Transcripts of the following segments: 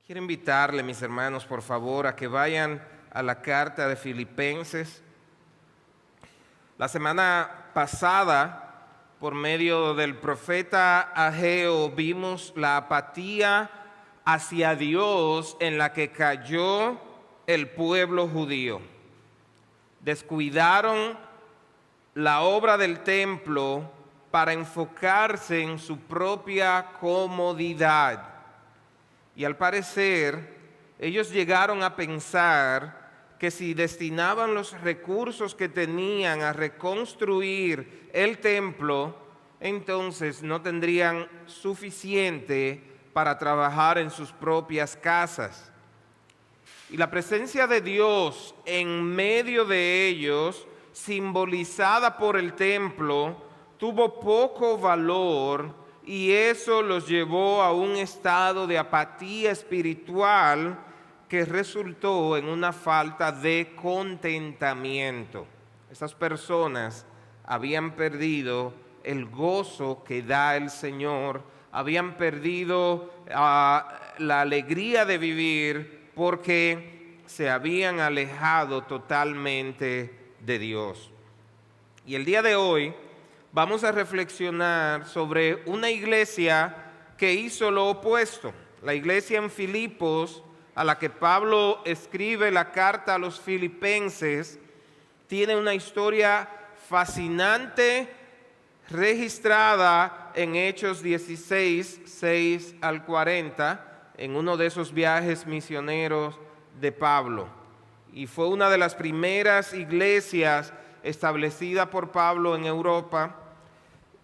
Quiero invitarle, mis hermanos, por favor, a que vayan a la carta de Filipenses. La semana pasada, por medio del profeta Ageo, vimos la apatía hacia Dios en la que cayó el pueblo judío. Descuidaron la obra del templo para enfocarse en su propia comodidad. Y al parecer, ellos llegaron a pensar que si destinaban los recursos que tenían a reconstruir el templo, entonces no tendrían suficiente para trabajar en sus propias casas. Y la presencia de Dios en medio de ellos, simbolizada por el templo, tuvo poco valor y eso los llevó a un estado de apatía espiritual que resultó en una falta de contentamiento. Esas personas habían perdido el gozo que da el Señor, habían perdido la alegría de vivir porque se habían alejado totalmente de Dios. Y el día de hoy vamos a reflexionar sobre una iglesia que hizo lo opuesto. La iglesia en Filipos, a la que Pablo escribe la carta a los filipenses, tiene una historia fascinante registrada en Hechos 16, 6 al 40, en uno de esos viajes misioneros de Pablo. Y fue una de las primeras iglesias establecida por Pablo en Europa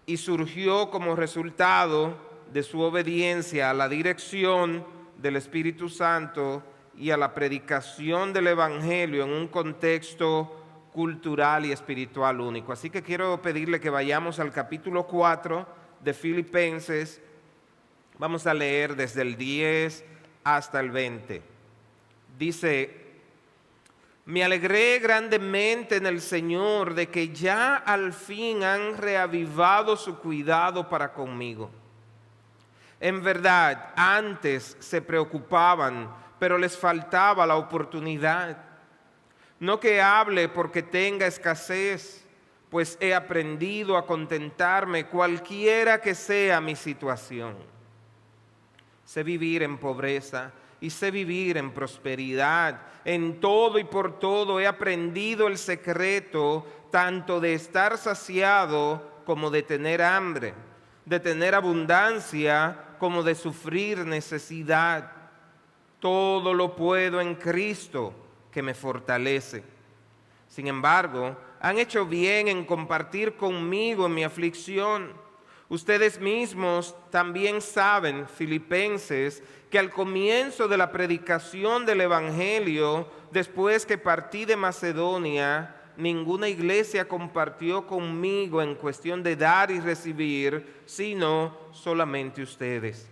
y surgió como resultado de su obediencia a la dirección del Espíritu Santo y a la predicación del Evangelio en un contexto cultural y espiritual único. Así que quiero pedirle que vayamos al capítulo 4 de Filipenses. Vamos a leer desde el 10 hasta el 20. Dice: me alegré grandemente en el Señor de que ya al fin han reavivado su cuidado para conmigo. En verdad, antes se preocupaban, pero les faltaba la oportunidad. No que hable porque tenga escasez, pues he aprendido a contentarme cualquiera que sea mi situación. Sé vivir en pobreza y sé vivir en prosperidad. En todo y por todo he aprendido el secreto tanto de estar saciado como de tener hambre, de tener abundancia como de sufrir necesidad. Todo lo puedo en Cristo que me fortalece. Sin embargo, han hecho bien en compartir conmigo en mi aflicción. Ustedes mismos también saben, filipenses, que al comienzo de la predicación del Evangelio, después que partí de Macedonia, ninguna iglesia compartió conmigo en cuestión de dar y recibir, sino solamente ustedes.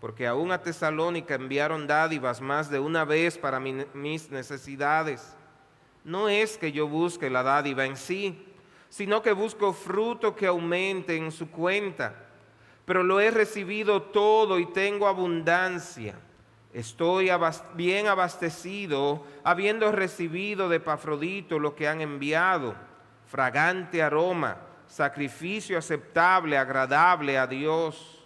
Porque aún a Tesalónica enviaron dádivas más de una vez para mis necesidades. No es que yo busque la dádiva en sí, sino que busco fruto que aumente en su cuenta. Pero lo he recibido todo y tengo abundancia. Estoy bien abastecido, habiendo recibido de Epafrodito lo que han enviado, fragante aroma, sacrificio aceptable, agradable a Dios.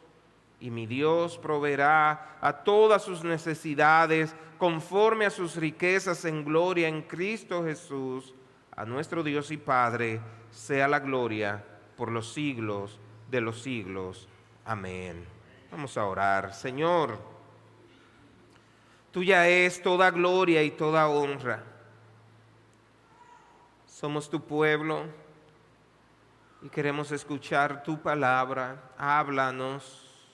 Y mi Dios proveerá a todas sus necesidades conforme a sus riquezas en gloria en Cristo Jesús. A nuestro Dios y Padre sea la gloria por los siglos de los siglos. Amén. Vamos a orar. Señor, tuya es toda gloria y toda honra. Somos tu pueblo y queremos escuchar tu palabra. Háblanos,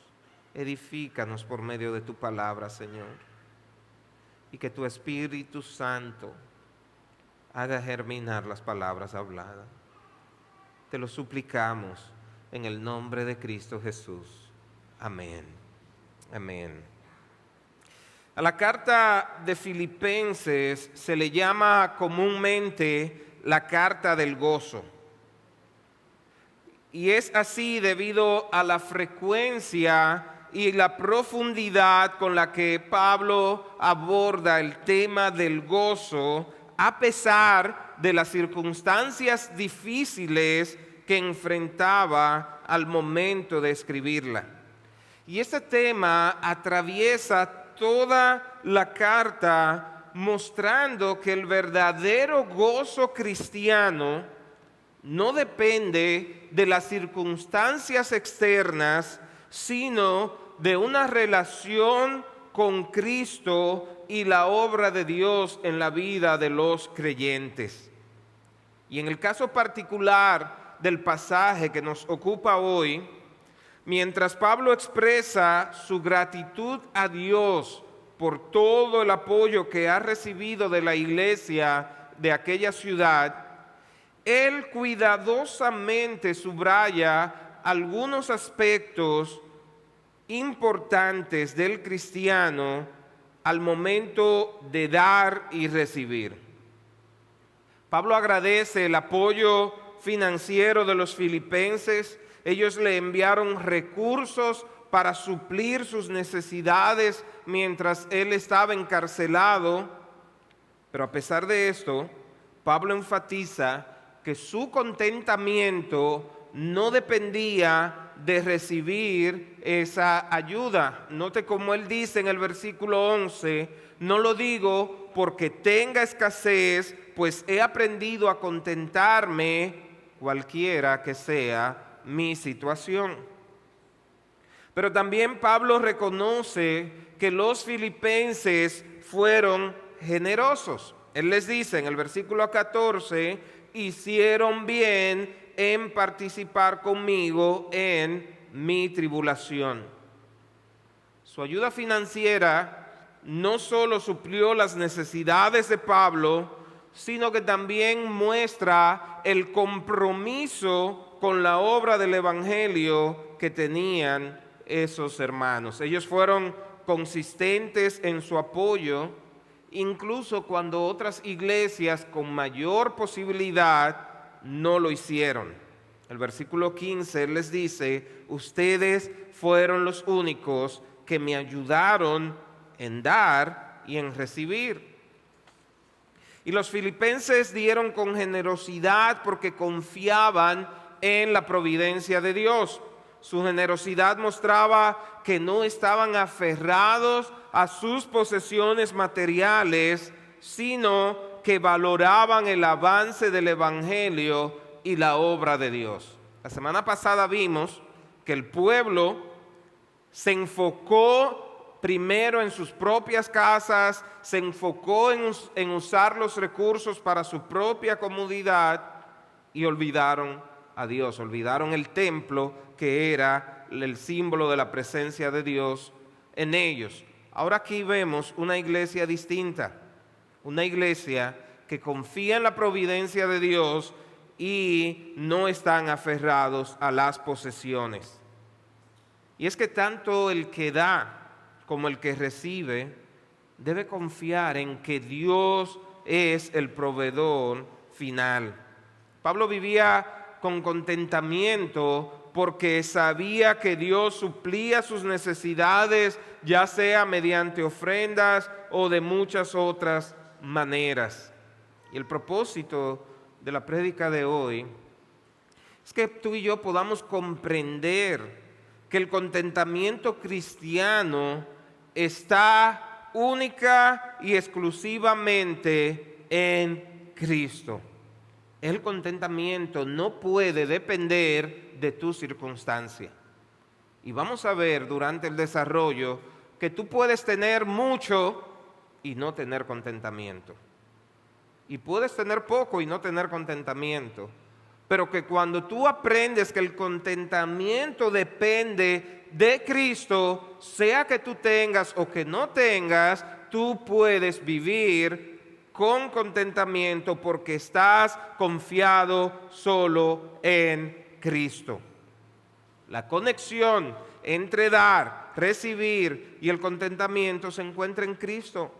edifícanos por medio de tu palabra, Señor. Y que tu Espíritu Santo haga germinar las palabras habladas. Te lo suplicamos en el nombre de Cristo Jesús. Amén. Amén. A la carta de Filipenses se le llama comúnmente la carta del gozo. Y es así debido a la frecuencia y la profundidad con la que Pablo aborda el tema del gozo, a pesar de las circunstancias difíciles que enfrentaba al momento de escribirla. Y este tema atraviesa toda la carta, mostrando que el verdadero gozo cristiano no depende de las circunstancias externas, sino de una relación con Cristo y la obra de Dios en la vida de los creyentes. Y en el caso particular del pasaje que nos ocupa hoy, mientras Pablo expresa su gratitud a Dios por todo el apoyo que ha recibido de la iglesia de aquella ciudad, él cuidadosamente subraya algunos aspectos importantes del cristiano al momento de dar y recibir. Pablo agradece el apoyo financiero de los filipenses. Ellos le enviaron recursos para suplir sus necesidades mientras él estaba encarcelado. Pero a pesar de esto, Pablo enfatiza que su contentamiento no dependía de recibir esa ayuda. Note cómo él dice en el versículo 11, no lo digo porque tenga escasez, pues he aprendido a contentarme cualquiera que sea mi situación. Pero también Pablo reconoce que los filipenses fueron generosos. Él les dice en el versículo 14, hicieron bien en participar conmigo en mi tribulación. Su ayuda financiera no solo suplió las necesidades de Pablo, sino que también muestra el compromiso con la obra del Evangelio que tenían esos hermanos. Ellos fueron consistentes en su apoyo, incluso cuando otras iglesias con mayor posibilidad no lo hicieron. El versículo 15 les dice, ustedes fueron los únicos que me ayudaron en dar y en recibir. Y los filipenses dieron con generosidad porque confiaban en la providencia de Dios. Su generosidad mostraba que no estaban aferrados a sus posesiones materiales, sino que valoraban el avance del Evangelio y la obra de Dios. La semana pasada vimos que el pueblo se enfocó primero en sus propias casas, se enfocó en usar los recursos para su propia comodidad y olvidaron a Dios, olvidaron el templo que era el símbolo de la presencia de Dios en ellos. Ahora aquí vemos una iglesia distinta, una iglesia que confía en la providencia de Dios y no están aferrados a las posesiones. Y es que tanto el que da como el que recibe debe confiar en que Dios es el proveedor final. Pablo vivía con contentamiento porque sabía que Dios suplía sus necesidades, ya sea mediante ofrendas o de muchas otras maneras. Y el propósito de la prédica de hoy es que tú y yo podamos comprender que el contentamiento cristiano está única y exclusivamente en Cristo. El contentamiento no puede depender de tu circunstancia. Y vamos a ver durante el desarrollo que tú puedes tener mucho y no tener contentamiento. Y puedes tener poco y no tener contentamiento. Pero que cuando tú aprendes que el contentamiento depende de Cristo, sea que tú tengas o que no tengas, tú puedes vivir con contentamiento porque estás confiado solo en Cristo. La conexión entre dar, recibir y el contentamiento se encuentra en Cristo,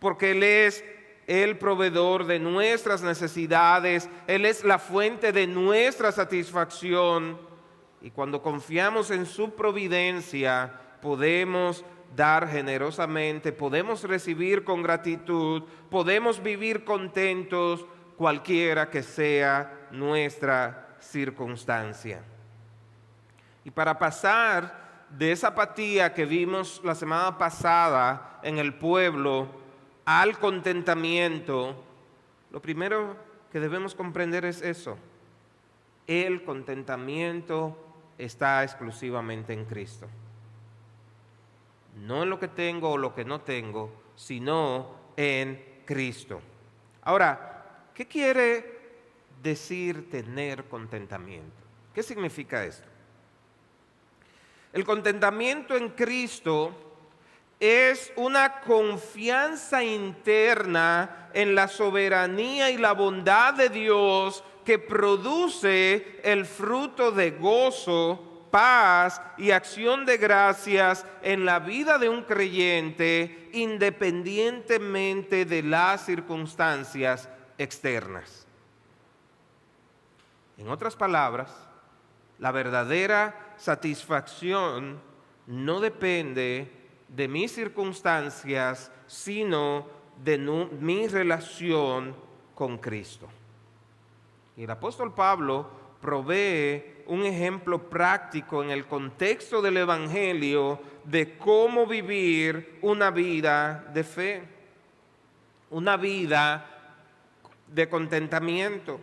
porque Él es el proveedor de nuestras necesidades, Él es la fuente de nuestra satisfacción, y cuando confiamos en su providencia, podemos dar generosamente, podemos recibir con gratitud, podemos vivir contentos cualquiera que sea nuestra circunstancia. Y para pasar de esa apatía que vimos la semana pasada en el pueblo al contentamiento, lo primero que debemos comprender es eso. El contentamiento está exclusivamente en Cristo. No en lo que tengo o lo que no tengo, sino en Cristo. Ahora, ¿qué quiere decir tener contentamiento? ¿Qué significa esto? El contentamiento en Cristo es una confianza interna en la soberanía y la bondad de Dios que produce el fruto de gozo, paz y acción de gracias en la vida de un creyente, independientemente de las circunstancias externas. En otras palabras, la verdadera satisfacción no depende de mis circunstancias, sino de mi relación con Cristo. Y el apóstol Pablo provee un ejemplo práctico en el contexto del Evangelio de cómo vivir una vida de fe, una vida de contentamiento.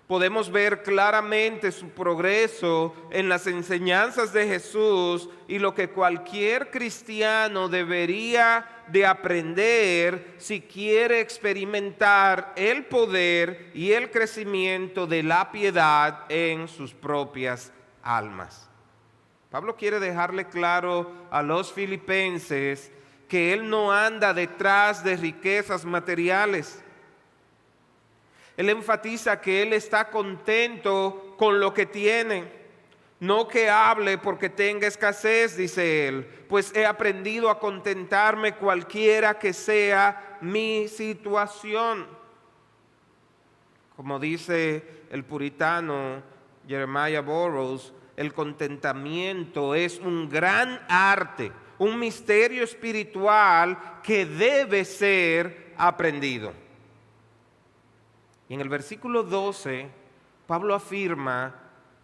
Podemos ver claramente su progreso en las enseñanzas de Jesús y lo que cualquier cristiano debería de aprender si quiere experimentar el poder y el crecimiento de la piedad en sus propias almas. Pablo quiere dejarle claro a los filipenses que él no anda detrás de riquezas materiales. Él enfatiza que él está contento con lo que tiene. No que hable porque tenga escasez, dice él, pues he aprendido a contentarme cualquiera que sea mi situación. Como dice el puritano Jeremiah Burroughs, el contentamiento es un gran arte, un misterio espiritual que debe ser aprendido. Y en el versículo 12, Pablo afirma,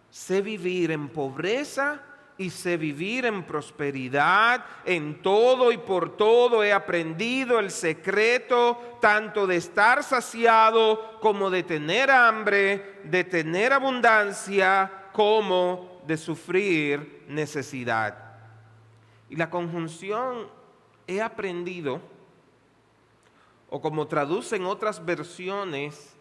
sé vivir en pobreza y sé vivir en prosperidad, en todo y por todo he aprendido el secreto tanto de estar saciado como de tener hambre, de tener abundancia como de sufrir necesidad. Y la conjunción he aprendido, o como traducen otras versiones,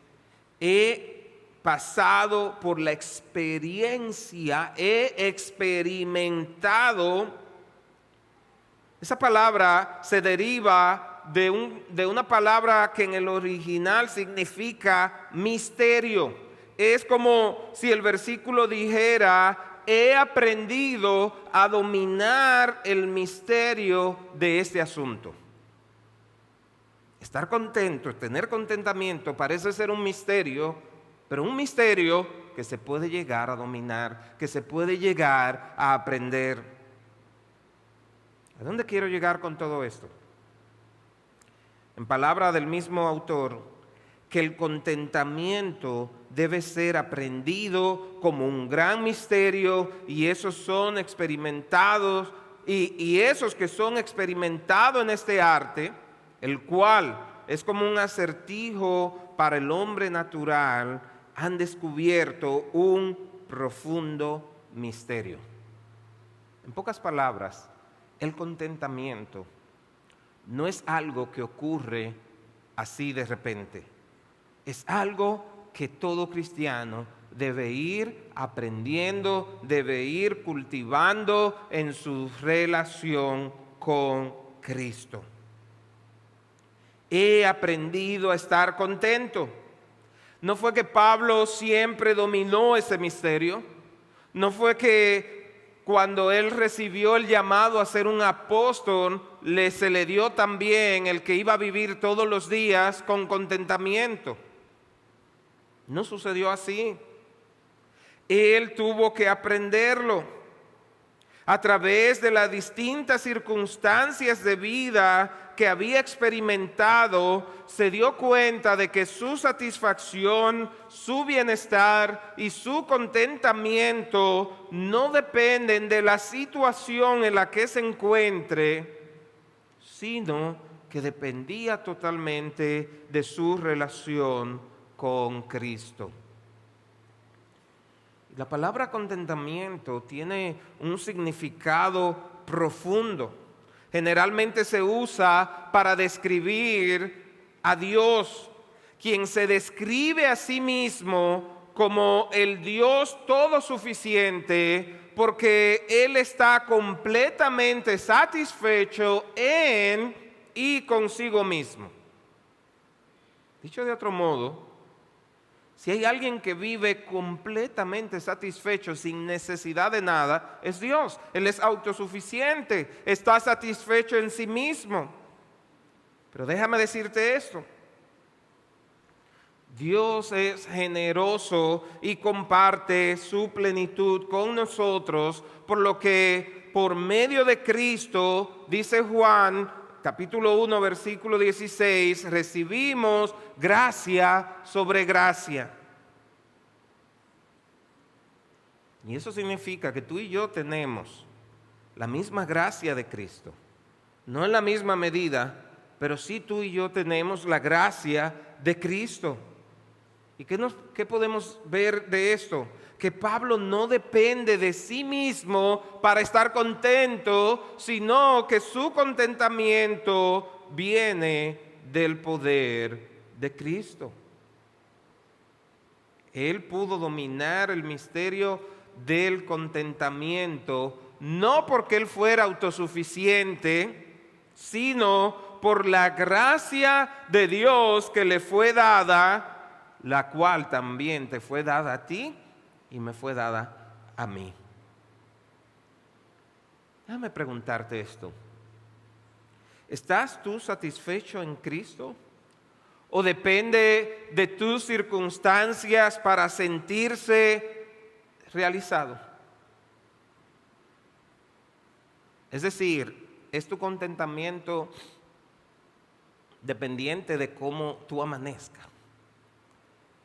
he pasado por la experiencia, he experimentado. Esa palabra se deriva de una palabra que en el original significa misterio. Es como si el versículo dijera, he aprendido a dominar el misterio de este asunto. Estar contento, tener contentamiento parece ser un misterio, pero un misterio que se puede llegar a dominar, que se puede llegar a aprender. ¿A dónde quiero llegar con todo esto? En palabra del mismo autor, que el contentamiento debe ser aprendido como un gran misterio y esos son experimentados y esos que son experimentados en este arte, el cual es como un acertijo para el hombre natural, han descubierto un profundo misterio. En pocas palabras, el contentamiento no es algo que ocurre así de repente. Es algo que todo cristiano debe ir aprendiendo, debe ir cultivando en su relación con Cristo. He aprendido a estar contento. No fue que Pablo siempre dominó ese misterio. No fue que cuando él recibió el llamado a ser un apóstol, se le dio también el que iba a vivir todos los días con contentamiento. No sucedió así. Él tuvo que aprenderlo. a través de las distintas circunstancias de vida que había experimentado, se dio cuenta de que su satisfacción, su bienestar y su contentamiento no dependen de la situación en la que se encuentre, sino que dependía totalmente de su relación con Cristo. La palabra contentamiento tiene un significado profundo. Generalmente se usa para describir a Dios, quien se describe a sí mismo como el Dios todo suficiente, porque Él está completamente satisfecho en y consigo mismo. Dicho de otro modo, si hay alguien que vive completamente satisfecho, sin necesidad de nada, es Dios. Él es autosuficiente, está satisfecho en sí mismo. Pero déjame decirte esto. Dios es generoso y comparte su plenitud con nosotros, por lo que por medio de Cristo, dice Juan, capítulo 1, versículo 16, recibimos gracia sobre gracia. Y eso significa que tú y yo tenemos la misma gracia de Cristo. No en la misma medida, pero sí tú y yo tenemos la gracia de Cristo. ¿Y qué podemos ver de esto? Que Pablo no depende de sí mismo para estar contento, sino que su contentamiento viene del poder de Cristo. Él pudo dominar el misterio del contentamiento, no porque él fuera autosuficiente, sino por la gracia de Dios que le fue dada, la cual también te fue dada a ti y me fue dada a mí. Déjame preguntarte esto. ¿Estás tú satisfecho en Cristo? ¿O depende de tus circunstancias para sentirse realizado? Es decir, ¿es tu contentamiento dependiente de cómo tú amanezcas?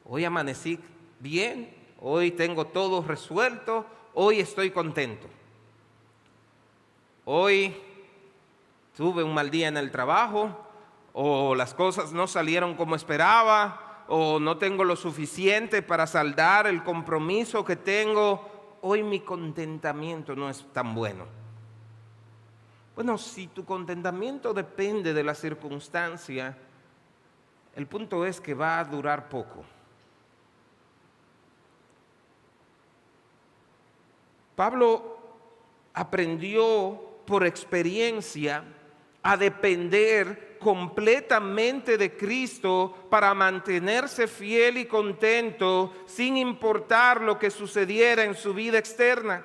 Hoy amanecí bien, hoy tengo todo resuelto, hoy estoy contento. Hoy tuve un mal día en el trabajo, o las cosas no salieron como esperaba, o no tengo lo suficiente para saldar el compromiso que tengo. Hoy mi contentamiento no es tan bueno. Bueno, si tu contentamiento depende de la circunstancia, el punto es que va a durar poco. Pablo aprendió por experiencia a depender completamente de Cristo para mantenerse fiel y contento sin importar lo que sucediera en su vida externa.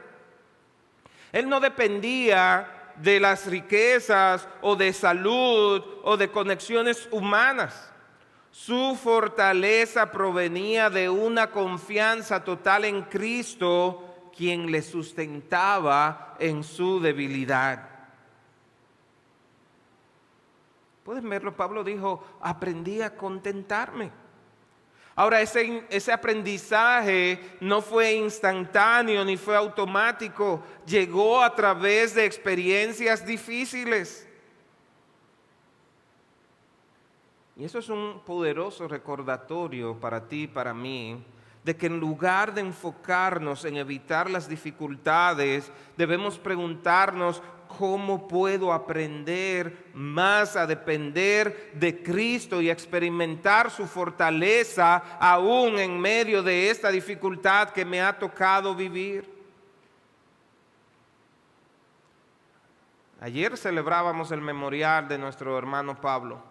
Él no dependía de las riquezas o de salud o de conexiones humanas. Su fortaleza provenía de una confianza total en Cristo, quien le sustentaba en su debilidad. Pueden verlo, Pablo dijo, aprendí a contentarme. Ahora, ese aprendizaje no fue instantáneo ni fue automático, llegó a través de experiencias difíciles. Y eso es un poderoso recordatorio para ti y para mí, de que en lugar de enfocarnos en evitar las dificultades, debemos preguntarnos, ¿cómo puedo aprender más a depender de Cristo y a experimentar su fortaleza aún en medio de esta dificultad que me ha tocado vivir? Ayer celebrábamos el memorial de nuestro hermano Pablo.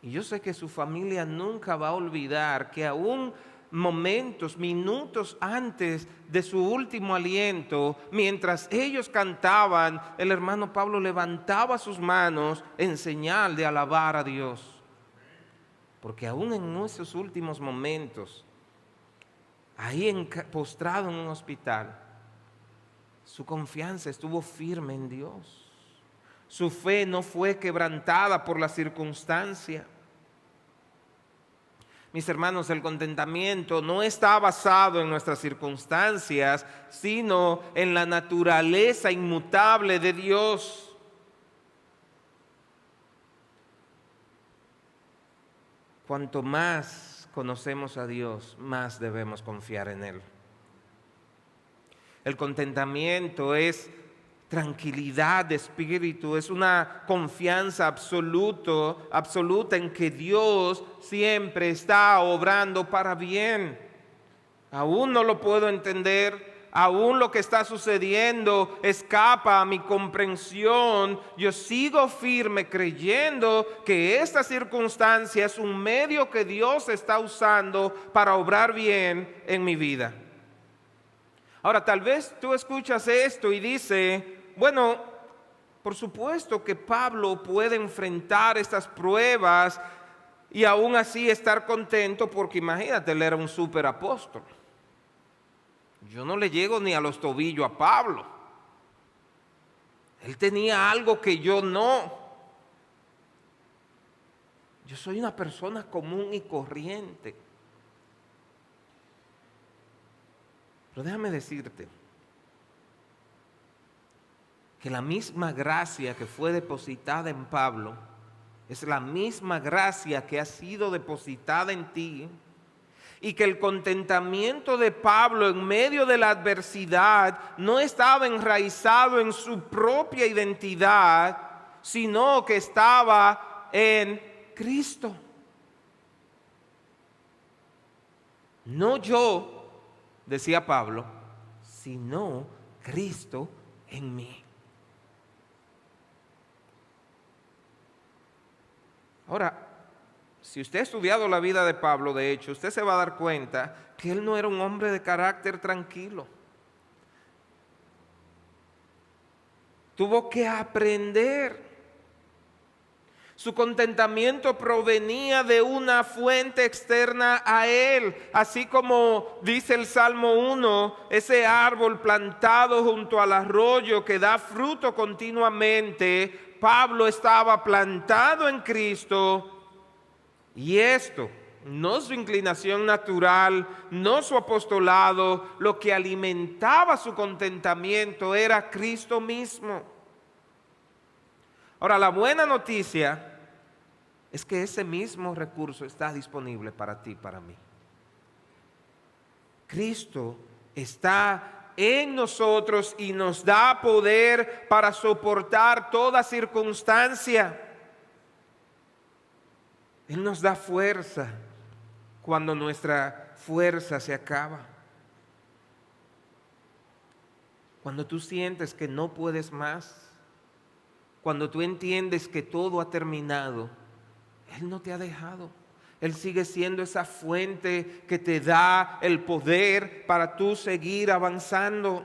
Y yo sé que su familia nunca va a olvidar que aún momentos, minutos antes de su último aliento, mientras ellos cantaban, el hermano Pablo levantaba sus manos en señal de alabar a Dios. Porque aún en esos últimos momentos, ahí postrado en un hospital, Su confianza estuvo firme en Dios. Su fe no fue quebrantada por la circunstancia. Mis hermanos, el contentamiento no está basado en nuestras circunstancias, sino en la naturaleza inmutable de Dios. Cuanto más conocemos a Dios, más debemos confiar en Él. El contentamiento es tranquilidad de espíritu, es una confianza absoluta en que Dios siempre está obrando para bien. Aún no lo puedo entender, aún lo que está sucediendo escapa a mi comprensión. Yo sigo firme creyendo que esta circunstancia es un medio que Dios está usando para obrar bien en mi vida. Ahora, tal vez tú escuchas esto y dices, bueno, por supuesto que Pablo puede enfrentar estas pruebas y aún así estar contento, porque imagínate, él era un superapóstol. Yo no le llego ni a los tobillos a Pablo. Él tenía algo que yo no. Yo soy una persona común y corriente. Pero déjame decirte que la misma gracia que fue depositada en Pablo es la misma gracia que ha sido depositada en ti, y que el contentamiento de Pablo en medio de la adversidad no estaba enraizado en su propia identidad, sino que estaba en Cristo. No yo, decía Pablo, sino Cristo en mí. Ahora, si usted ha estudiado la vida de Pablo, de hecho, usted se va a dar cuenta que él no era un hombre de carácter tranquilo. Tuvo que aprender. Su contentamiento provenía de una fuente externa a él, así como dice el Salmo 1, ese árbol plantado junto al arroyo que da fruto continuamente. Pablo estaba plantado en Cristo, y esto, no su inclinación natural, no su apostolado, lo que alimentaba su contentamiento era Cristo mismo. Ahora, la buena noticia es que ese mismo recurso está disponible para ti, para mí. Cristo está en nosotros y nos da poder para soportar toda circunstancia. Él nos da fuerza cuando nuestra fuerza se acaba. Cuando tú sientes que no puedes más, cuando tú entiendes que todo ha terminado, Él no te ha dejado. Él sigue siendo esa fuente que te da el poder para tú seguir avanzando.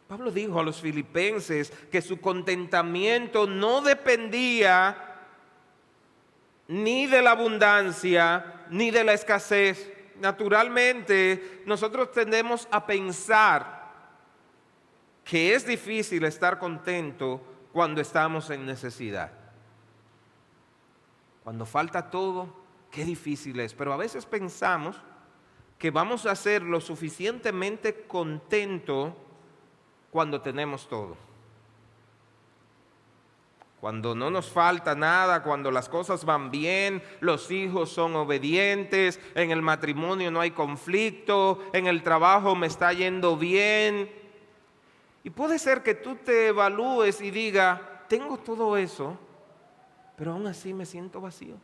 Pablo dijo a los filipenses que su contentamiento no dependía ni de la abundancia, ni de la escasez. Naturalmente, nosotros tendemos a pensar que es difícil estar contento cuando estamos en necesidad. Cuando falta todo, qué difícil es. Pero a veces pensamos que vamos a ser lo suficientemente contentos cuando tenemos todo. Cuando no nos falta nada, cuando las cosas van bien, los hijos son obedientes, en el matrimonio no hay conflicto, en el trabajo me está yendo bien. Y puede ser que tú te evalúes y digas, tengo todo eso, pero aún así me siento vacío.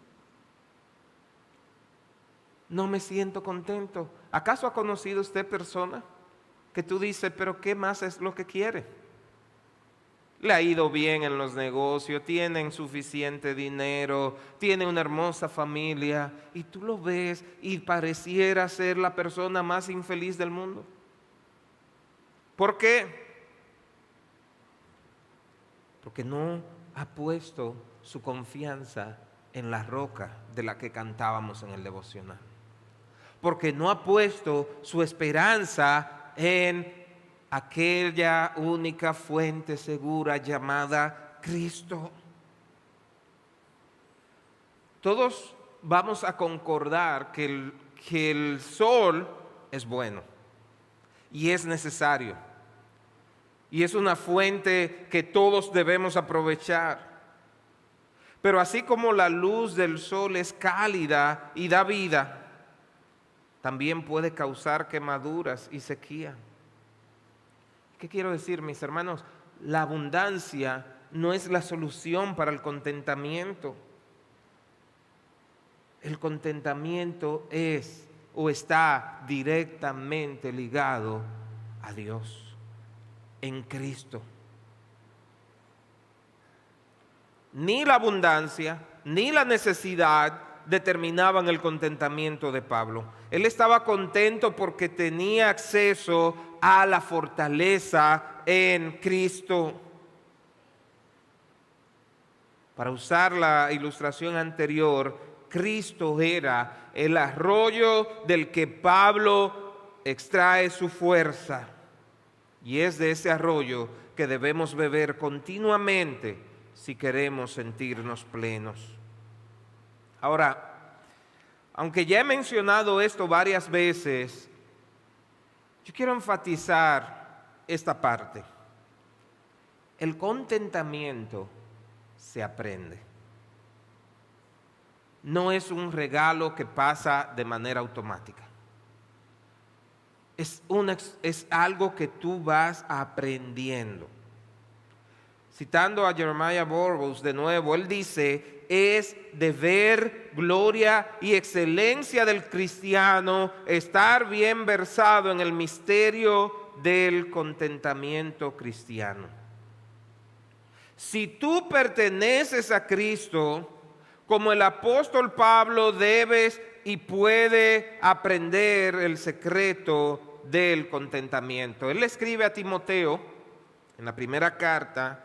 No me siento contento. ¿Acaso ha conocido usted personas que tú dices, pero qué más es lo que quiere? Le ha ido bien en los negocios, tienen suficiente dinero, tiene una hermosa familia, y tú lo ves y pareciera ser la persona más infeliz del mundo. ¿Por qué? Porque no ha puesto su confianza en la roca de la que cantábamos en el devocional. Porque no ha puesto su esperanza en aquella única fuente segura llamada Cristo. Todos vamos a concordar que el sol es bueno y es necesario. Y es una fuente que todos debemos aprovechar. Pero así como la luz del sol es cálida y da vida, también puede causar quemaduras y sequía. ¿Qué quiero decir, mis hermanos? La abundancia no es la solución para el contentamiento. El contentamiento es o está directamente ligado a Dios, en Cristo. Ni la abundancia, ni la necesidad determinaban el contentamiento de Pablo. Él estaba contento porque tenía acceso a la fortaleza en Cristo. Para usar la ilustración anterior, Cristo era el arroyo del que Pablo extrae su fuerza. Y es de ese arroyo que debemos beber continuamente si queremos sentirnos plenos. Ahora, aunque ya he mencionado esto varias veces, yo quiero enfatizar esta parte. El contentamiento se aprende. No es un regalo que pasa de manera automática. Es algo que tú vas aprendiendo. Citando a Jeremiah Burroughs de nuevo, él dice: es deber, gloria y excelencia del cristiano estar bien versado en el misterio del contentamiento cristiano. Si tú perteneces a Cristo, como el apóstol Pablo, debes y puede aprender el secreto del contentamiento. Él le escribe a Timoteo en la primera carta,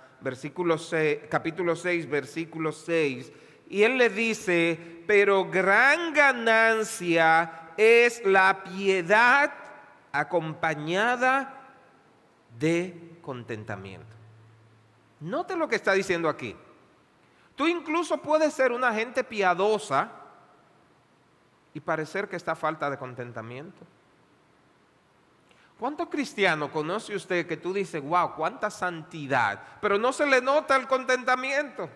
capítulo 6, versículo 6, y él le dice: pero gran ganancia es la piedad acompañada de contentamiento. Note lo que está diciendo aquí. Tú incluso puedes ser una gente piadosa y parecer que está falta de contentamiento. ¿Cuántos cristianos conoce usted que tú dices: wow, cuánta santidad, pero no se le nota el contentamiento?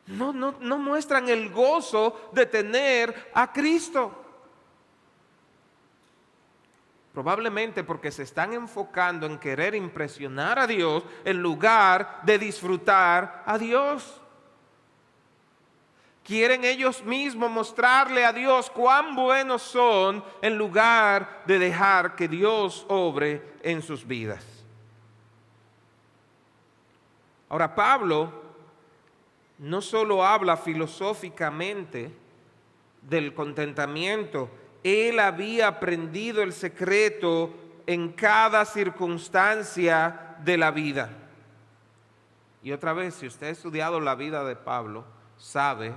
No muestran el gozo de tener a Cristo. Probablemente porque se están enfocando en querer impresionar a Dios en lugar de disfrutar a Dios. Quieren ellos mismos mostrarle a Dios cuán buenos son en lugar de dejar que Dios obre en sus vidas. Ahora, Pablo no solo habla filosóficamente del contentamiento, él había aprendido el secreto en cada circunstancia de la vida. Y otra vez, si usted ha estudiado la vida de Pablo, sabe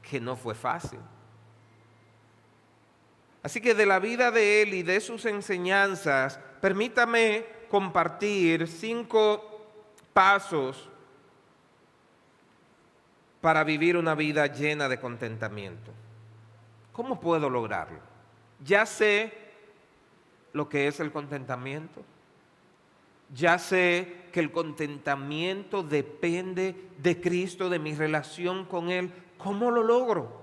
que no fue fácil. Así que de la vida de él y de sus enseñanzas, permítame compartir 5 pasos para vivir una vida llena de contentamiento. ¿Cómo puedo lograrlo? Ya sé lo que es el contentamiento. Ya sé que el contentamiento depende de Cristo, de mi relación con Él. ¿Cómo lo logro?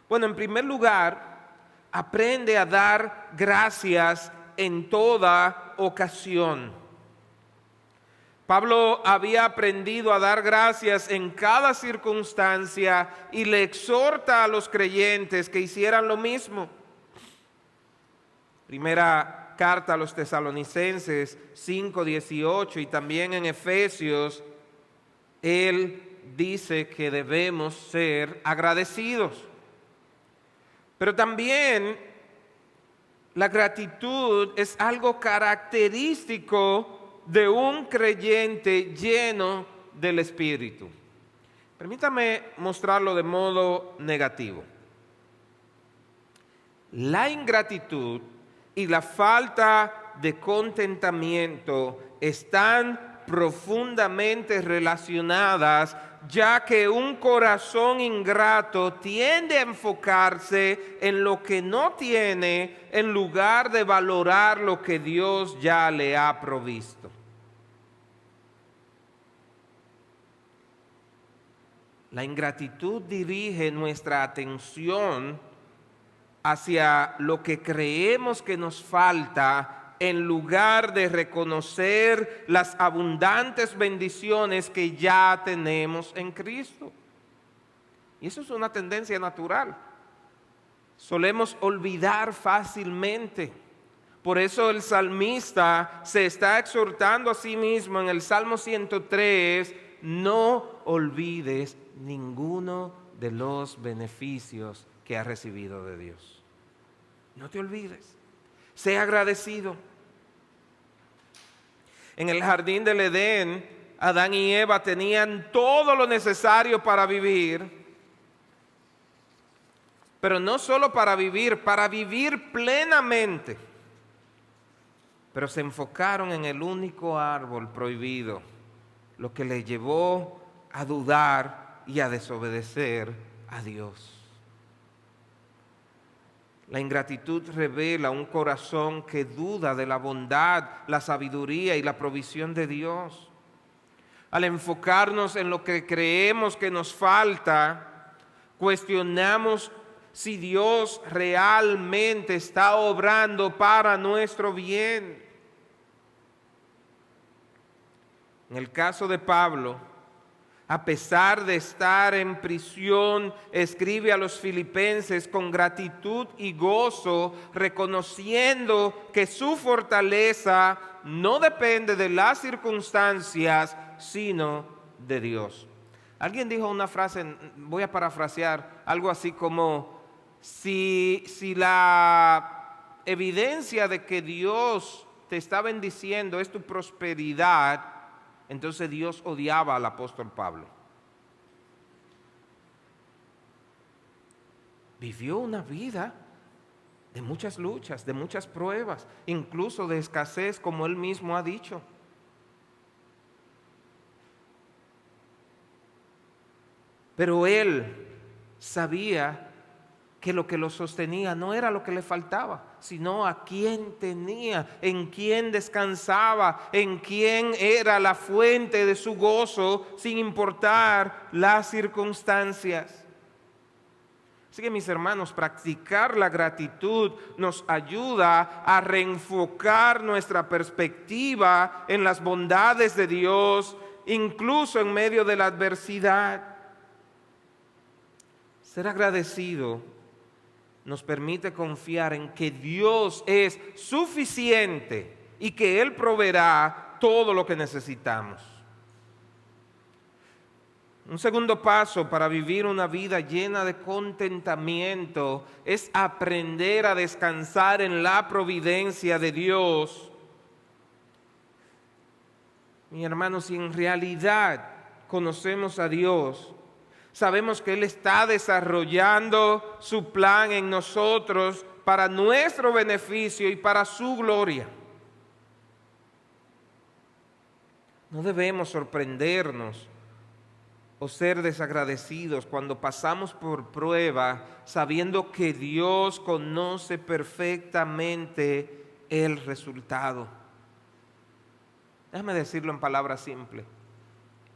Bueno, en primer lugar, aprende a dar gracias en toda ocasión. Pablo había aprendido a dar gracias en cada circunstancia y le exhorta a los creyentes que hicieran lo mismo. Primera carta a los Tesalonicenses 5:18 y también en Efesios, él dice que debemos ser agradecidos. Pero también la gratitud es algo característico de un creyente lleno del Espíritu. Permítame mostrarlo de modo negativo. La ingratitud y la falta de contentamiento están profundamente relacionadas, ya que un corazón ingrato tiende a enfocarse en lo que no tiene en lugar de valorar lo que Dios ya le ha provisto. La ingratitud dirige nuestra atención hacia lo que creemos que nos falta en lugar de reconocer las abundantes bendiciones que ya tenemos en Cristo. Y eso es una tendencia natural. Solemos olvidar fácilmente. Por eso el salmista se está exhortando a sí mismo en el Salmo 103, no olvides ninguno de los beneficios que has recibido de Dios. No te olvides. Sé agradecido. En el jardín del Edén, Adán y Eva tenían todo lo necesario para vivir, pero no solo para vivir plenamente. Pero se enfocaron en el único árbol prohibido, lo que les llevó a dudar y a desobedecer a Dios. La ingratitud revela un corazón que duda de la bondad, la sabiduría y la provisión de Dios. Al enfocarnos en lo que creemos que nos falta, cuestionamos si Dios realmente está obrando para nuestro bien. En el caso de Pablo, a pesar de estar en prisión, escribe a los filipenses con gratitud y gozo, reconociendo que su fortaleza no depende de las circunstancias, sino de Dios. Alguien dijo una frase, voy a parafrasear, algo así como, si la evidencia de que Dios te está bendiciendo es tu prosperidad, entonces Dios odiaba al apóstol Pablo. Vivió una vida de muchas luchas, de muchas pruebas, incluso de escasez, como él mismo ha dicho. Pero él sabía que lo que lo sostenía no era lo que le faltaba, sino a quién tenía, en quién descansaba, en quién era la fuente de su gozo, sin importar las circunstancias. Así que, mis hermanos, practicar la gratitud nos ayuda a reenfocar nuestra perspectiva en las bondades de Dios, incluso en medio de la adversidad. Ser agradecido nos permite confiar en que Dios es suficiente y que Él proveerá todo lo que necesitamos. Un segundo paso para vivir una vida llena de contentamiento es aprender a descansar en la providencia de Dios. Mi hermano, si en realidad conocemos a Dios, sabemos que Él está desarrollando su plan en nosotros para nuestro beneficio y para su gloria. No debemos sorprendernos o ser desagradecidos cuando pasamos por prueba, sabiendo que Dios conoce perfectamente el resultado. Déjame decirlo en palabras simples.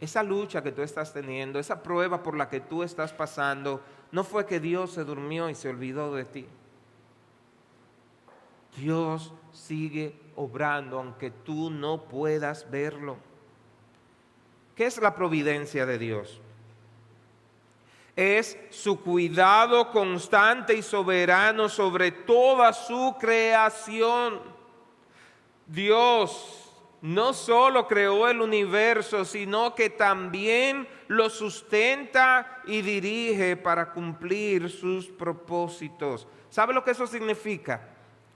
Esa lucha que tú estás teniendo, esa prueba por la que tú estás pasando, no fue que Dios se durmió y se olvidó de ti. Dios sigue obrando aunque tú no puedas verlo. ¿Qué es la providencia de Dios? Es su cuidado constante y soberano sobre toda su creación. Dios no solo creó el universo, sino que también lo sustenta y dirige para cumplir sus propósitos. ¿Sabe lo que eso significa?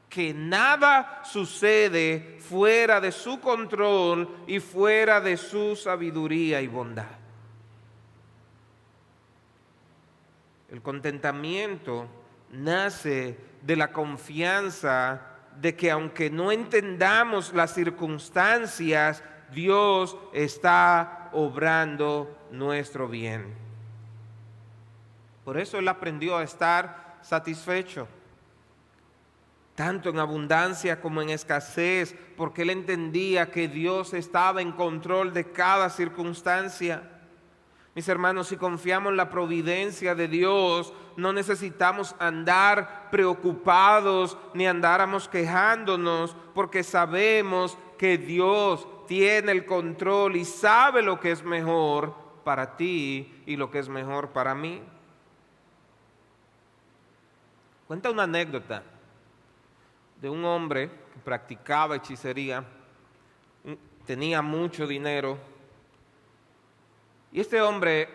Que nada sucede fuera de su control y fuera de su sabiduría y bondad. El contentamiento nace de la confianza de que aunque no entendamos las circunstancias, Dios está obrando nuestro bien. Por eso él aprendió a estar satisfecho, tanto en abundancia como en escasez, porque él entendía que Dios estaba en control de cada circunstancia. Mis hermanos, si confiamos en la providencia de Dios, no necesitamos andar preocupados ni andáramos quejándonos, porque sabemos que Dios tiene el control y sabe lo que es mejor para ti y lo que es mejor para mí. Cuenta una anécdota de un hombre que practicaba hechicería, tenía mucho dinero, y este hombre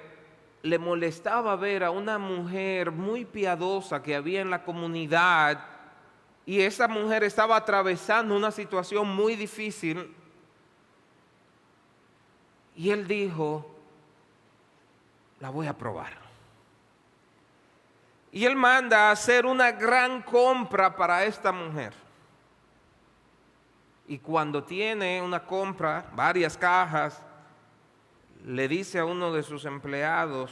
le molestaba ver a una mujer muy piadosa que había en la comunidad, y esa mujer estaba atravesando una situación muy difícil, y él dijo: la voy a probar. Y él manda a hacer una gran compra para esta mujer. Y cuando tiene una compra, varias cajas, le dice a uno de sus empleados: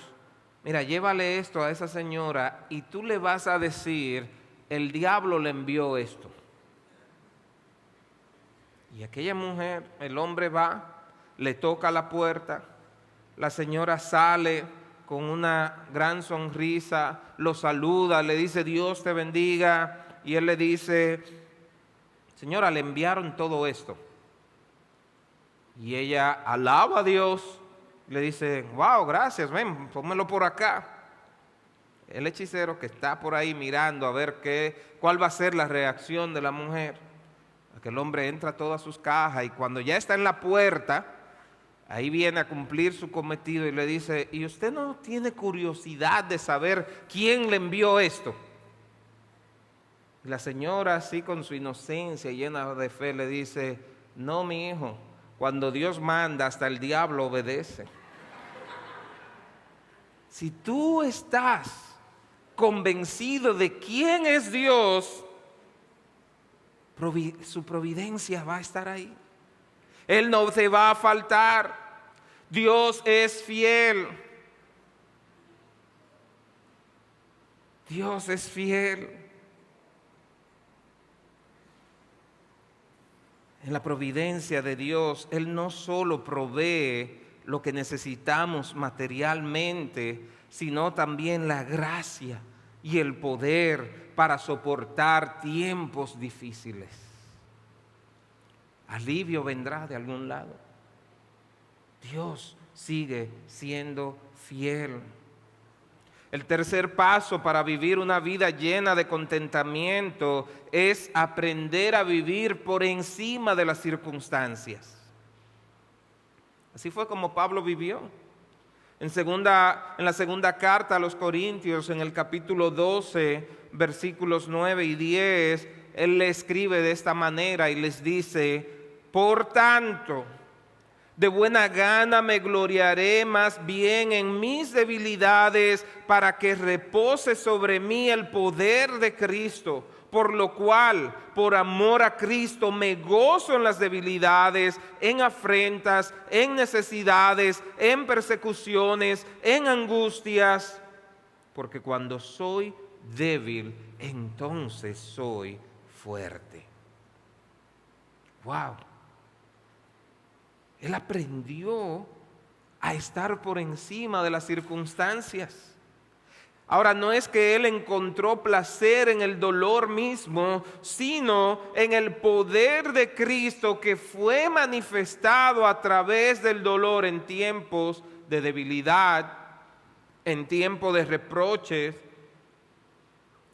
mira, llévale esto a esa señora y tú le vas a decir, el diablo le envió esto. Y aquella mujer, el hombre va, le toca la puerta, la señora sale con una gran sonrisa, lo saluda, le dice: Dios te bendiga, y él le dice: señora, le enviaron todo esto. Y ella alaba a Dios, le dice: wow, gracias, ven, pónmelo por acá. El hechicero, que está por ahí mirando a ver cuál va a ser la reacción de la mujer, aquel hombre entra a todas sus cajas, y cuando ya está en la puerta, ahí viene a cumplir su cometido y le dice: ¿y usted no tiene curiosidad de saber quién le envió esto? Y la señora, así con su inocencia llena de fe, le dice: no, mi hijo, cuando Dios manda, hasta el diablo obedece. Si tú estás convencido de quién es Dios, su providencia va a estar ahí. Él no te va a faltar. Dios es fiel. Dios es fiel. En la providencia de Dios, Él no solo provee lo que necesitamos materialmente, sino también la gracia y el poder para soportar tiempos difíciles. Alivio vendrá de algún lado. Dios sigue siendo fiel. El tercer paso para vivir una vida llena de contentamiento es aprender a vivir por encima de las circunstancias. Así fue como Pablo vivió. En la segunda carta a los Corintios, en el capítulo 12, versículos 9 y 10, él le escribe de esta manera y les dice: por tanto, de buena gana me gloriaré más bien en mis debilidades, para que repose sobre mí el poder de Cristo. Por lo cual, por amor a Cristo, me gozo en las debilidades, en afrentas, en necesidades, en persecuciones, en angustias, porque cuando soy débil, entonces soy fuerte. Wow. Él aprendió a estar por encima de las circunstancias. Ahora, no es que él encontró placer en el dolor mismo, sino en el poder de Cristo que fue manifestado a través del dolor en tiempos de debilidad, en tiempos de reproches,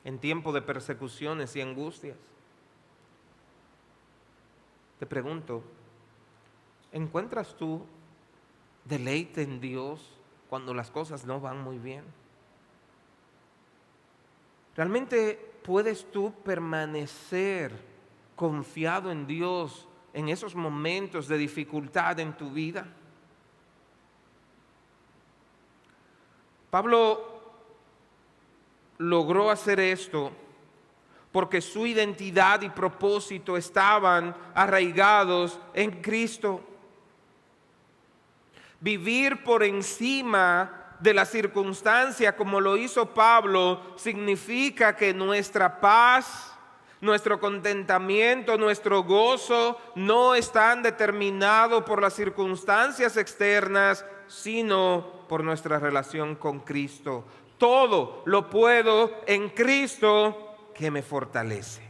en tiempos de persecuciones y angustias. Te pregunto, ¿encuentras tú deleite en Dios cuando las cosas no van muy bien? ¿Realmente puedes tú permanecer confiado en Dios en esos momentos de dificultad en tu vida? Pablo logró hacer esto porque su identidad y propósito estaban arraigados en Cristo. Vivir por encima de la circunstancia, como lo hizo Pablo, significa que nuestra paz, nuestro contentamiento, nuestro gozo no están determinados por las circunstancias externas, sino por nuestra relación con Cristo. Todo lo puedo en Cristo que me fortalece.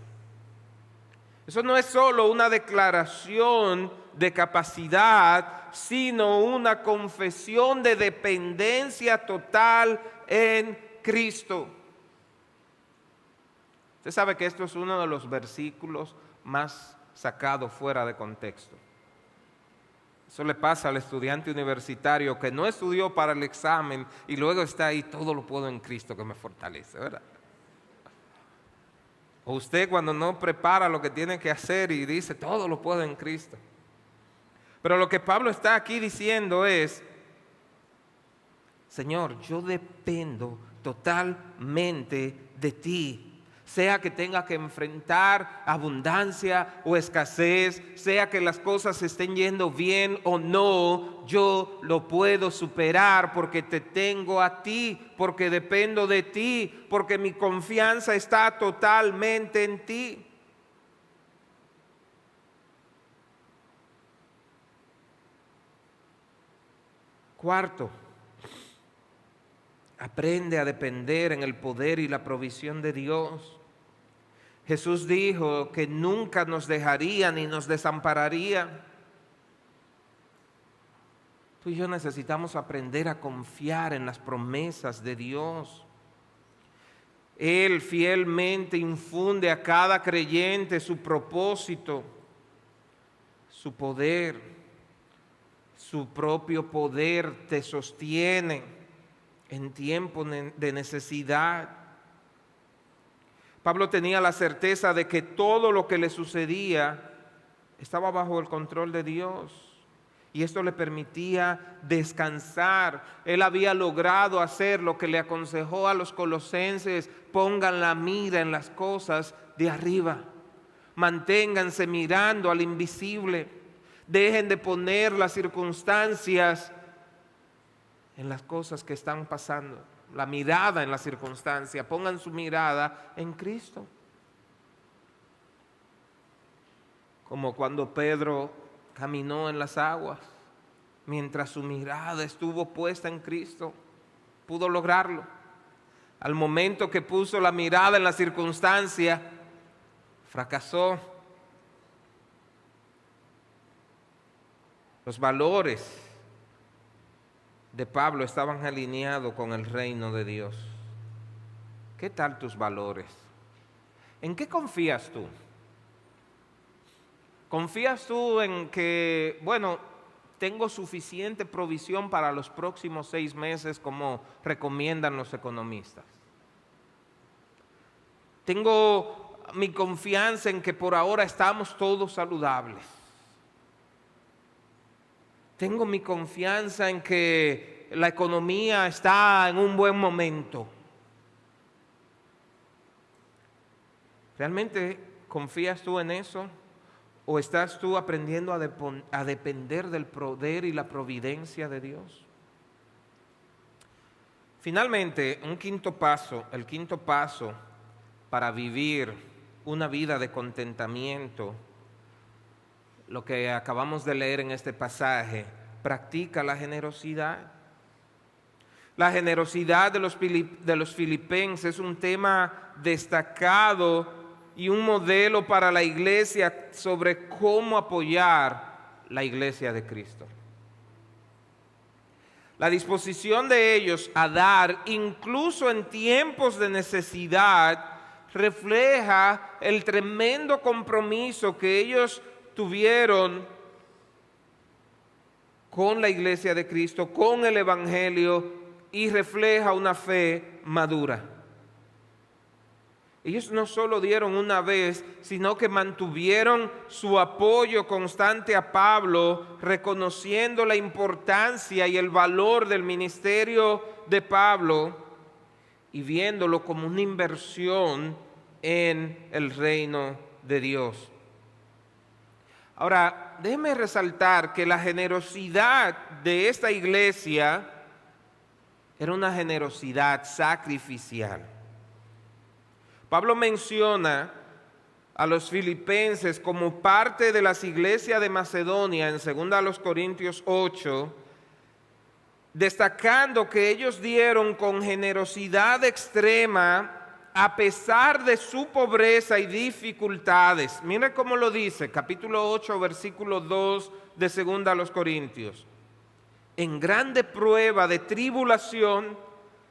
Eso no es solo una declaración de capacidad, sino una confesión de dependencia total en Cristo. Usted sabe que esto es uno de los versículos más sacados fuera de contexto. Eso le pasa al estudiante universitario que no estudió para el examen y luego está ahí, todo lo puedo en Cristo que me fortalece, ¿verdad? O usted cuando no prepara lo que tiene que hacer y dice, todo lo puedo en Cristo. Pero lo que Pablo está aquí diciendo es, Señor, yo dependo totalmente de ti. Sea que tenga que enfrentar abundancia o escasez, sea que las cosas estén yendo bien o no, yo lo puedo superar porque te tengo a ti, porque dependo de ti, porque mi confianza está totalmente en ti. Cuarto, aprende a depender en el poder y la provisión de Dios. Jesús dijo que nunca nos dejaría ni nos desampararía. Tú y yo necesitamos aprender a confiar en las promesas de Dios. Él fielmente infunde a cada creyente su propósito, su poder, su propio poder te sostiene en tiempo de necesidad. Pablo tenía la certeza de que todo lo que le sucedía estaba bajo el control de Dios y esto le permitía descansar. Él había logrado hacer lo que le aconsejó a los colosenses: pongan la mira en las cosas de arriba, manténganse mirando al invisible, dejen de poner las circunstancias en las cosas que están pasando. La mirada en la circunstancia, pongan su mirada en Cristo. Como cuando Pedro caminó en las aguas, mientras su mirada estuvo puesta en Cristo, pudo lograrlo. Al momento que puso la mirada en la circunstancia, fracasó. Los valores de Pablo estaban alineados con el reino de Dios. ¿Qué tal tus valores? ¿En qué confías tú? ¿Confías tú en que, bueno, tengo suficiente provisión para los próximos 6 meses como recomiendan los economistas? Tengo mi confianza en que por ahora estamos todos saludables. Tengo mi confianza en que la economía está en un buen momento. ¿Realmente confías tú en eso? ¿O estás tú aprendiendo a depender del poder y la providencia de Dios? Finalmente, el quinto paso para vivir una vida de contentamiento, lo que acabamos de leer en este pasaje, practica la generosidad. La generosidad de los filipenses es un tema destacado y un modelo para la iglesia sobre cómo apoyar la iglesia de Cristo. La disposición de ellos a dar, incluso en tiempos de necesidad, refleja el tremendo compromiso que ellos tuvieron con la iglesia de Cristo, con el Evangelio, y refleja una fe madura. Ellos no solo dieron una vez, sino que mantuvieron su apoyo constante a Pablo, reconociendo la importancia y el valor del ministerio de Pablo y viéndolo como una inversión en el reino de Dios. Ahora, déjeme resaltar que la generosidad de esta iglesia era una generosidad sacrificial. Pablo menciona a los filipenses como parte de las iglesias de Macedonia en 2 Corintios 8, destacando que ellos dieron con generosidad extrema a pesar de su pobreza y dificultades. Mire cómo lo dice, capítulo 8, versículo 2 de 2 Corintios. En grande prueba de tribulación,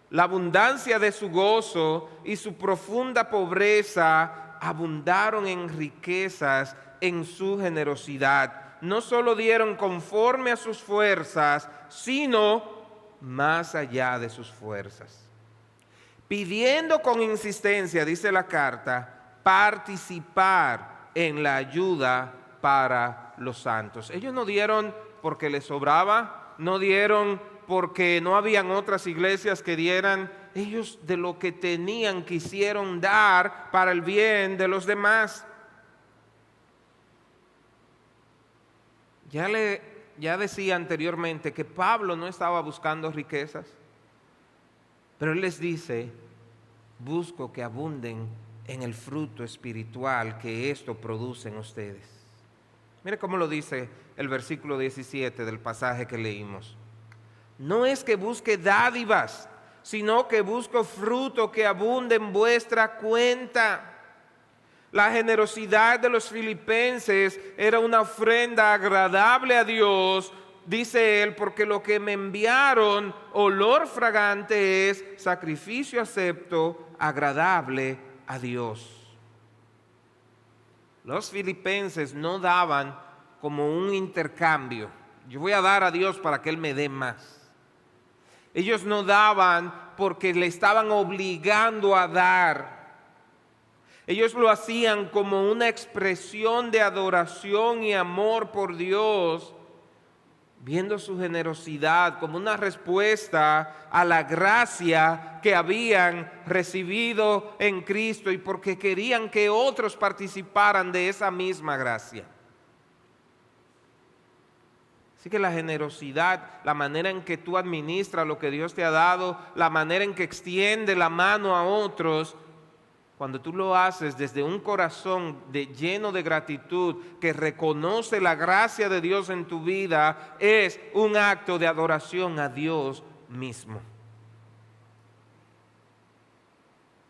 la abundancia de su gozo y su profunda pobreza abundaron en riquezas en su generosidad. No solo dieron conforme a sus fuerzas, sino más allá de sus fuerzas, pidiendo con insistencia, dice la carta, participar en la ayuda para los santos. Ellos no dieron porque les sobraba, no dieron porque no habían otras iglesias que dieran. Ellos de lo que tenían quisieron dar para el bien de los demás. Ya decía anteriormente que Pablo no estaba buscando riquezas, pero él les dice: busco que abunden en el fruto espiritual que esto produce en ustedes. Mire cómo lo dice el versículo 17 del pasaje que leímos. No es que busque dádivas, sino que busco fruto que abunde en vuestra cuenta. La generosidad de los filipenses era una ofrenda agradable a Dios, dice él, porque lo que me enviaron, olor fragante, es sacrificio acepto, agradable a Dios. Los filipenses no daban como un intercambio. Yo voy a dar a Dios para que Él me dé más. Ellos no daban porque le estaban obligando a dar. Ellos lo hacían como una expresión de adoración y amor por Dios, viendo su generosidad como una respuesta a la gracia que habían recibido en Cristo y porque querían que otros participaran de esa misma gracia. Así que la generosidad, la manera en que tú administras lo que Dios te ha dado, la manera en que extiende la mano a otros, cuando tú lo haces desde un corazón lleno de gratitud, que reconoce la gracia de Dios en tu vida, es un acto de adoración a Dios mismo.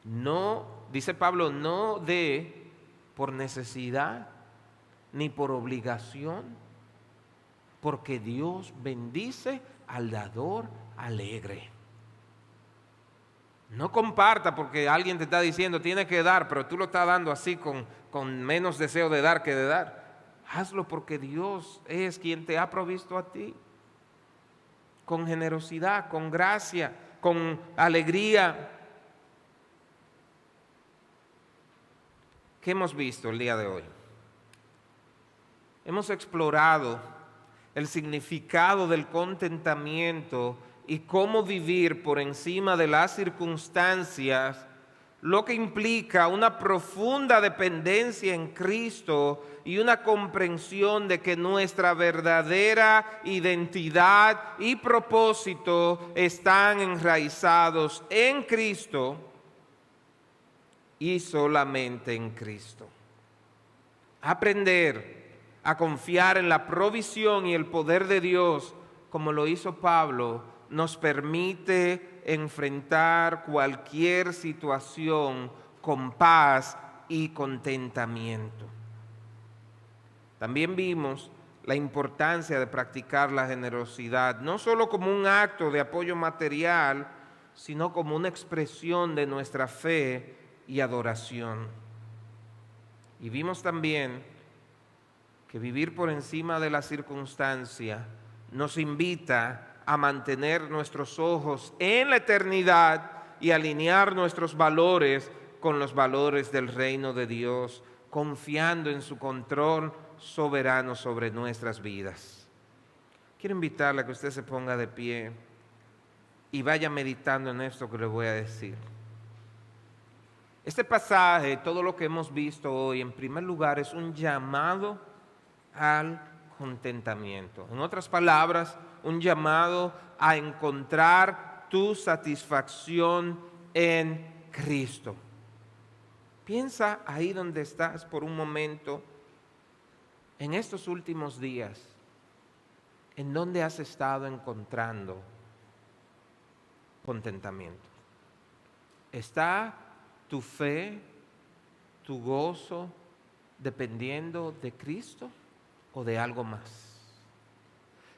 No, dice Pablo, no dé por necesidad ni por obligación, porque Dios bendice al dador alegre. No comparta porque alguien te está diciendo tienes que dar, pero tú lo estás dando así con menos deseo de dar que de dar. Hazlo porque Dios es quien te ha provisto a ti. Con generosidad, con gracia, con alegría. ¿Qué hemos visto el día de hoy? Hemos explorado el significado del contentamiento y cómo vivir por encima de las circunstancias, lo que implica una profunda dependencia en Cristo y una comprensión de que nuestra verdadera identidad y propósito están enraizados en Cristo y solamente en Cristo. Aprender a confiar en la provisión y el poder de Dios, como lo hizo Pablo, nos permite enfrentar cualquier situación con paz y contentamiento. También vimos la importancia de practicar la generosidad, no solo como un acto de apoyo material, sino como una expresión de nuestra fe y adoración. Y vimos también que vivir por encima de la circunstancia nos invita a mantener nuestros ojos en la eternidad y alinear nuestros valores con los valores del reino de Dios, confiando en su control soberano sobre nuestras vidas. Quiero invitarle a que usted se ponga de pie y vaya meditando en esto que le voy a decir. Este pasaje, todo lo que hemos visto hoy, en primer lugar, es un llamado al contentamiento. En otras palabras, un llamado a encontrar tu satisfacción en Cristo. Piensa ahí donde estás por un momento, en estos últimos días, en dónde has estado encontrando contentamiento. ¿Está tu fe, tu gozo, dependiendo de Cristo o de algo más?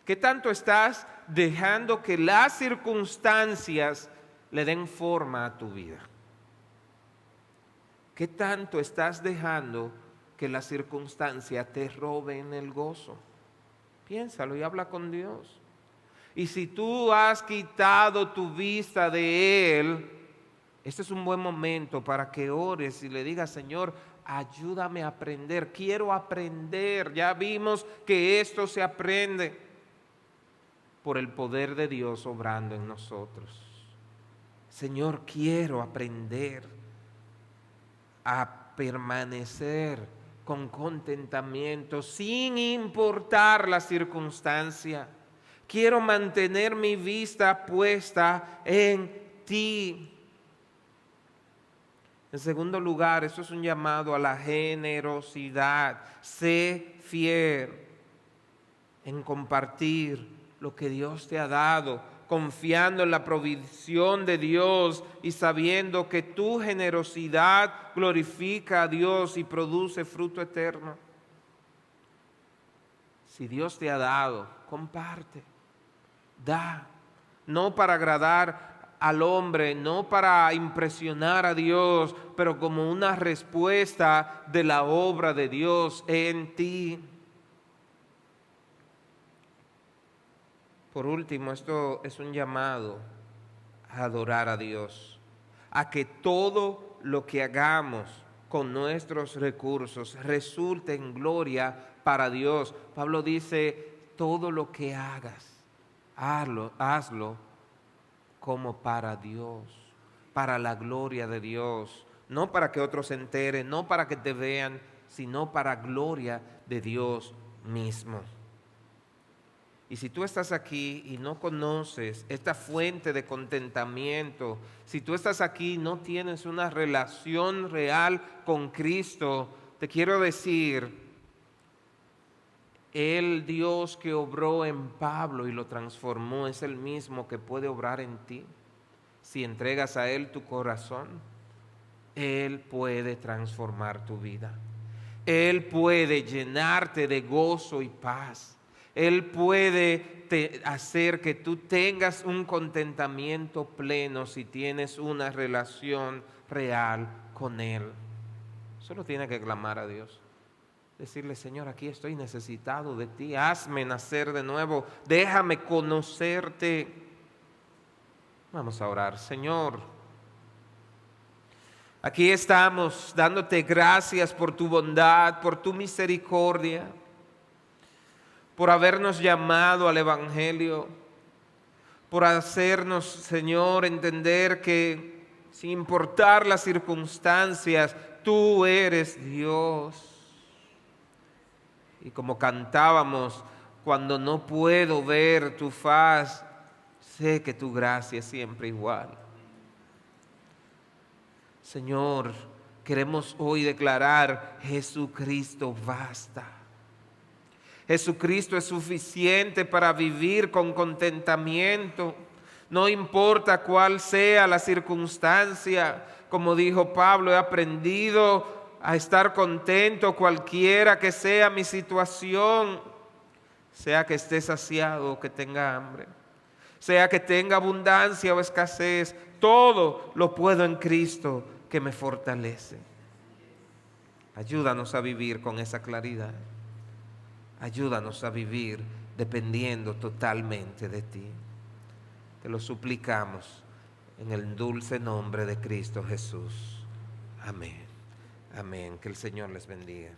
¿Qué tanto estás dejando que las circunstancias le den forma a tu vida? ¿Qué tanto estás dejando que las circunstancias te roben el gozo? Piénsalo y habla con Dios. Y si tú has quitado tu vista de Él, este es un buen momento para que ores y le digas: Señor, ayúdame a aprender, quiero aprender. Ya vimos que esto se aprende por el poder de Dios obrando en nosotros. Señor, quiero aprender a permanecer con contentamiento sin importar la circunstancia. Quiero mantener mi vista puesta en ti. En segundo lugar, esto es un llamado a la generosidad. Sé fiel en compartir lo que Dios te ha dado, confiando en la provisión de Dios y sabiendo que tu generosidad glorifica a Dios y produce fruto eterno. Si Dios te ha dado, comparte, da, no para agradar al hombre, no para impresionar a Dios, pero como una respuesta de la obra de Dios en ti. Por último, esto es un llamado a adorar a Dios, a que todo lo que hagamos con nuestros recursos resulte en gloria para Dios. Pablo dice: todo lo que hagas, hazlo como para Dios, para la gloria de Dios, no para que otros se enteren, no para que te vean, sino para gloria de Dios mismo. Y si tú estás aquí y no conoces esta fuente de contentamiento, si tú estás aquí y no tienes una relación real con Cristo, te quiero decir: el Dios que obró en Pablo y lo transformó es el mismo que puede obrar en ti. Si entregas a Él tu corazón, Él puede transformar tu vida. Él puede llenarte de gozo y paz. Él puede hacer que tú tengas un contentamiento pleno si tienes una relación real con Él. Solo tienes que clamar a Dios. Decirle: Señor, aquí estoy necesitado de ti. Hazme nacer de nuevo. Déjame conocerte. Vamos a orar. Señor, aquí estamos dándote gracias por tu bondad, por tu misericordia, por habernos llamado al Evangelio, por hacernos, Señor, entender que sin importar las circunstancias, tú eres Dios. Y como cantábamos: cuando no puedo ver tu faz, sé que tu gracia es siempre igual. Señor, queremos hoy declarar: Jesucristo basta. Jesucristo es suficiente para vivir con contentamiento. No importa cuál sea la circunstancia. Como dijo Pablo: he aprendido a estar contento cualquiera que sea mi situación, sea que esté saciado o que tenga hambre, sea que tenga abundancia o escasez, todo lo puedo en Cristo que me fortalece. Ayúdanos a vivir con esa claridad. Ayúdanos a vivir dependiendo totalmente de ti. Te lo suplicamos en el dulce nombre de Cristo Jesús. Amén. Amén. Que el Señor les bendiga.